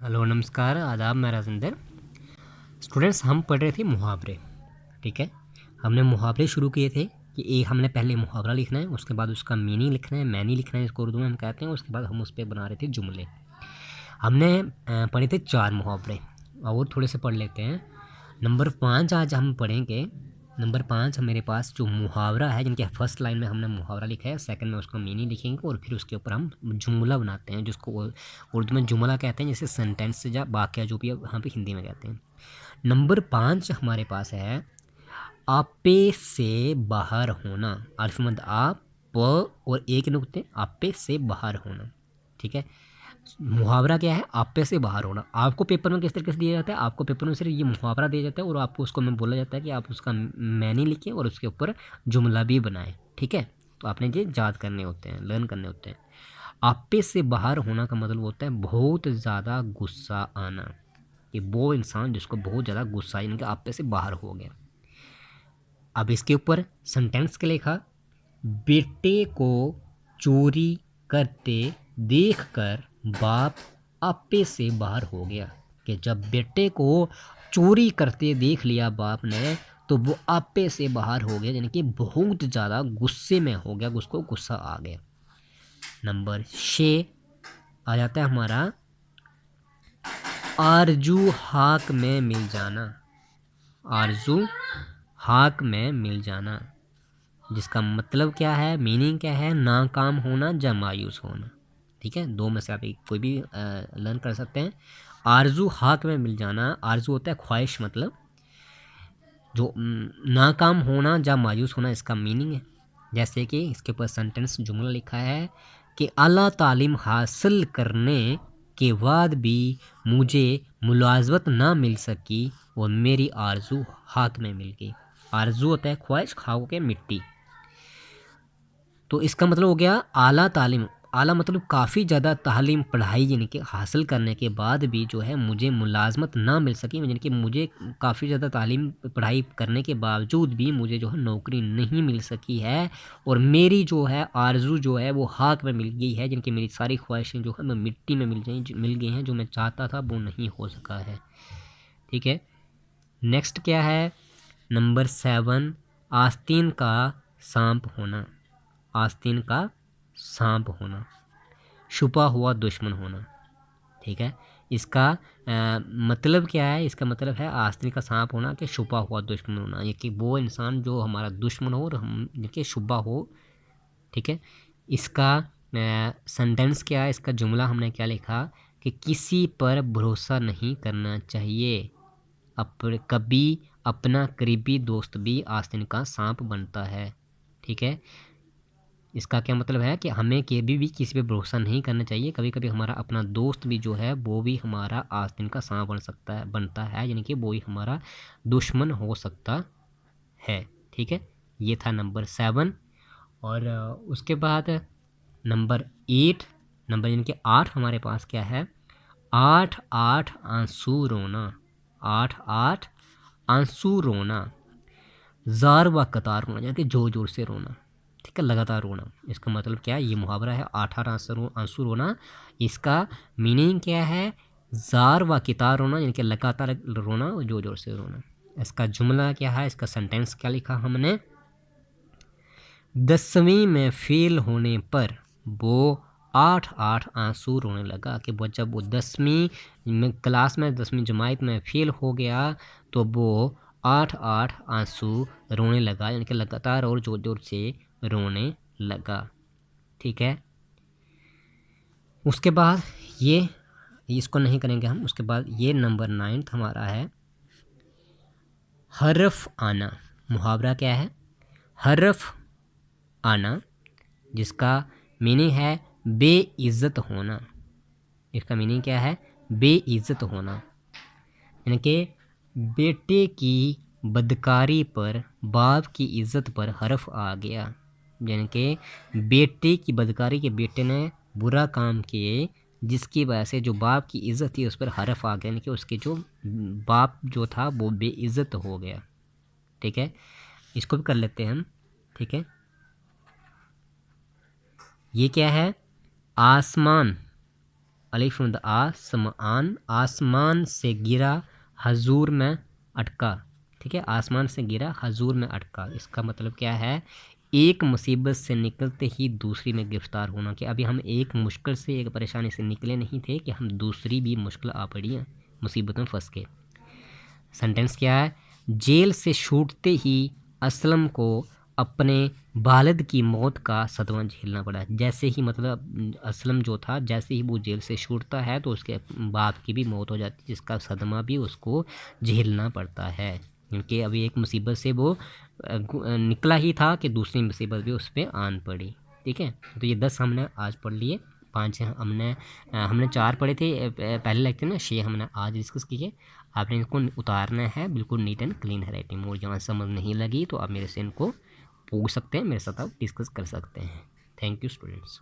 Hello नमस्कार आदाब, मैं राजेंद्र। स्टूडेंट्स, हम पढ़ रहे थे मुहावरे। ठीक है, हमने मुहावरे शुरू किए थे कि एक हमने पहले मुहावरा लिखना है, उसके बाद उसका मीनिंग लिखना है, मैनी लिखना है, इसको उर्दू में हम कहते हैं। उसके बाद हम उस पर बना रहे थे जुमले। हमने पढ़े थे 4 मुहावरे, और थोड़े से पढ़ लेते हैं। नंबर 5 आज हम पढ़ेंगे। नंबर 5 मेरे पास जो मुहावरा है, जिनके फर्स्ट लाइन में हमने मुहावरा लिखा है, सेकंड में उसका मीनिंग लिखेंगे, और फिर उसके ऊपर हम जुमला बनाते हैं, जिसको उर्दू में जुमला कहते हैं, जैसे सेंटेंस या वाक्य, जो भी यहाँ पे हिंदी में कहते हैं। नंबर 5 हमारे पास है आपे से बाहर होना। अल्फमद आप प और एक नुक्ते, आपे से बाहर होना। ठीक है, मुहावरा क्या है? आपे से बाहर होना। आपको पेपर में किस तरीके से दिया जाता है? आपको पेपर में सिर्फ ये मुहावरा दिया जाता है, और आपको उसको में बोला जाता है कि आप उसका मैनी लिखें और उसके ऊपर जुमला भी बनाएं। ठीक है, तो आपने ये याद करने होते हैं, लर्न करने होते हैं। आपे से बाहर होना का मतलब होता है बहुत ज़्यादा गुस्सा आना, कि वो इंसान जिसको बहुत ज़्यादा गुस्सा, यानी कि आपे से बाहर हो गया। अब इसके ऊपर सेंटेंस के लिखा, बेटे को चोरी करते देखकर बाप आपे से बाहर हो गया। कि जब बेटे को चोरी करते देख लिया बाप ने, तो वो आपे से बाहर हो गया, यानी कि बहुत ज़्यादा गुस्से में हो गया, उसको गुस्सा आ गया। नंबर 6 आ जाता है हमारा आरजू हाक में मिल जाना। आरजू हाक में मिल जाना, जिसका मतलब क्या है, मीनिंग क्या है? नाकाम होना या मायूस होना। ठीक है, दो में से आप कोई भी लर्न कर सकते हैं। आरजू हाक में मिल जाना, आरजू होता है ख्वाहिश, मतलब जो नाकाम होना या मायूस होना, इसका मीनिंग है। जैसे कि इसके ऊपर सेंटेंस जुमला लिखा है कि आला तालीम हासिल करने के बाद भी मुझे मुलाजमत ना मिल सकी और मेरी आरजू हाथ में मिल गई। आरजू होता है ख्वाहिश, खाओ के मिट्टी। तो इसका मतलब हो गया आला तालीम। आला मतलब काफ़ी ज़्यादा तालीम, पढ़ाई, यानी कि हासिल करने के बाद भी जो है मुझे मुलाजमत ना मिल सकी, यानी कि मुझे काफ़ी ज़्यादा तालीम पढ़ाई करने के बावजूद भी मुझे जो है नौकरी नहीं मिल सकी है, और मेरी जो है आरजू जो है वो हाथ में मिल गई है, जिनकी मेरी सारी ख्वाहिशें जो है मैं मिट्टी में मिल गई हैं। जो मैं चाहता था वो नहीं हो सका है। ठीक है, नेक्स्ट क्या है? नंबर 7 आस्तीन का सांप होना। आस्तीन का सांप होना, छुपा हुआ दुश्मन होना। ठीक है, इसका मतलब क्या है? इसका मतलब है आस्तीन का सांप होना, कि छुपा हुआ दुश्मन होना, ये कि वो इंसान जो हमारा दुश्मन हो और हम के छुपा हो। ठीक है, इसका सेंटेंस क्या है? इसका जुमला हमने क्या लिखा कि किसी पर भरोसा नहीं करना चाहिए, कभी अपना करीबी दोस्त भी आस्तीन का सांप बनता है। ठीक है, इसका क्या मतलब है कि हमें कभी भी किसी पे भरोसा नहीं करना चाहिए। कभी कभी हमारा अपना दोस्त भी जो है वो भी हमारा आस्तीन का सांप बनता है, यानी कि वो ही हमारा दुश्मन हो सकता है। ठीक है, ये था नंबर 7। और उसके बाद नंबर 8, नंबर यानी कि 8 हमारे पास क्या है? 8 8 आंसू रोना। 8 8 आंसू रोना, ज़ार व कतार रोना, यानी कि जोर जोर से रोना। ठीक है, लगातार रोना। इसका मतलब क्या है? ये मुहावरा है 8 8 आंसू रोना। इसका मीनिंग क्या है? ज़ार व कितार रोना, यानी कि लगातार रोना और जोर जोर से रोना। इसका जुमला क्या है? इसका सेंटेंस क्या लिखा हमने? 10वीं में फेल होने पर वो 8 8 आंसू रोने लगा। कि वो जब वो 10वीं में क्लास में 10वीं जमात में फेल हो गया, तो वो 8 8 आंसू रोने लगा, यानी कि लगातार और ज़ोर ज़ोर से रोने लगा। ठीक है, उसके बाद ये इसको नहीं करेंगे हम। उसके बाद ये नंबर 9 हमारा है हरफ आना। मुहावरा क्या है? हरफ आना, जिसका मीनिंग है बेइज्जत होना। इसका मीनिंग क्या है? बेइज्जत होना, यानी कि बेटे की बदकारी पर बाप की इज्जत पर हरफ आ गया। यानी कि बेटे की बदकारी के बेटे ने बुरा काम किए, जिसकी वजह से जो बाप की इज्जत थी उस पर हरफ आ गया, यानी कि उसके जो बाप जो था वो बेइज्जत हो गया। ठीक है, इसको भी कर लेते हैं हम। ठीक है, ये क्या है? आसमान अलिफ आसमान, आसमान से गिरा हजूर में अटका। ठीक है, आसमान से गिरा हजूर में अटका, इसका मतलब क्या है, एक मुसीबत से निकलते ही दूसरी में गिरफ्तार होना। कि अभी हम एक मुश्किल से, एक परेशानी से निकले नहीं थे कि हम दूसरी भी मुश्किल आ पड़ी है, मुसीबत में फंस के। सेंटेंस क्या है, जेल से छूटते ही असलम को अपने वालिद की मौत का सदमा झेलना पड़ा। जैसे ही मतलब असलम जो था, जैसे ही वो जेल से छूटता है तो उसके बाप की भी मौत हो जाती है, जिसका सदमा भी उसको झेलना पड़ता है, क्योंकि अभी एक मुसीबत से वो निकला ही था कि दूसरी मुसीबत भी उस पर आन पड़ी। ठीक है, तो ये 10 हमने आज पढ़ लिए, 5 हमने 4 पढ़े थे पहले लेक्चर में, 6 हमने आज डिस्कस किए। आपने इनको उतारना है बिल्कुल नीट एंड क्लीन हैंडराइटिंग। और जहाँ समझ नहीं लगी तो आप मेरे से इनको पूछ सकते हैं, मेरे साथ आप डिस्कस कर सकते हैं। Thank you students.